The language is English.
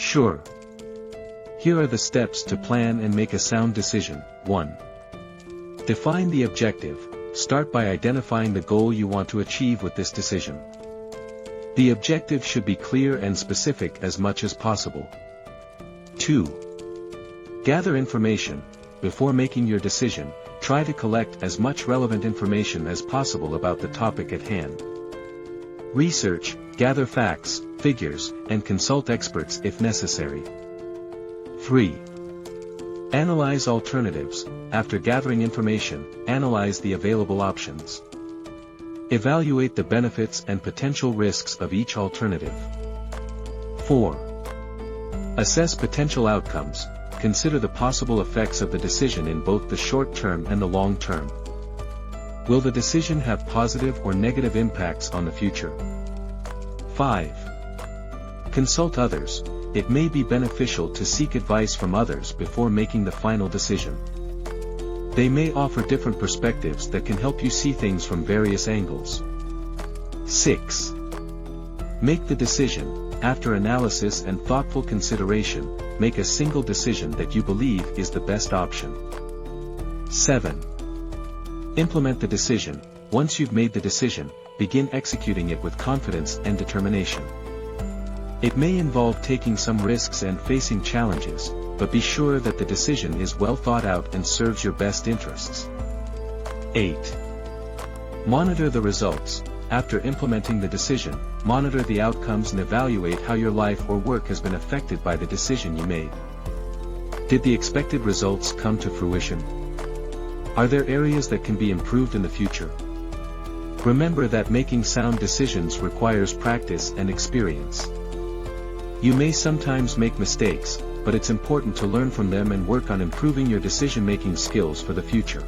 Sure. Here are the steps to plan and make a sound decision. 1. Define the objective. Start by identifying the goal you want to achieve with this decision. The objective should be clear and specific as much as possible. 2. Gather information. Before making your decision, try to collect as much relevant information as possible about the topic at hand. Research, gather facts, figures, and consult experts if necessary. 3. Analyze alternatives. After gathering information, analyze the available options. Evaluate the benefits and potential risks of each alternative. 4. Assess potential outcomes. Consider the possible effects of the decision in both the short term and the long term. Will the decision have positive or negative impacts on the future? 5. Consult others. It may be beneficial to seek advice from others before making the final decision. They may offer different perspectives that can help you see things from various angles. 6. Make the decision. After analysis and thoughtful consideration, make a single decision that you believe is the best option. 7. Implement the decision. Once you've made the decision, begin executing it with confidence and determination. It may involve taking some risks and facing challenges, but be sure that the decision is well thought out and serves your best interests. 8. Monitor the results. After implementing the decision, monitor the outcomes and evaluate how your life or work has been affected by the decision you made. Did the expected results come to fruition? Are there areas that can be improved in the future? Remember that making sound decisions requires practice and experience. You may sometimes make mistakes, but it's important to learn from them and work on improving your decision-making skills for the future.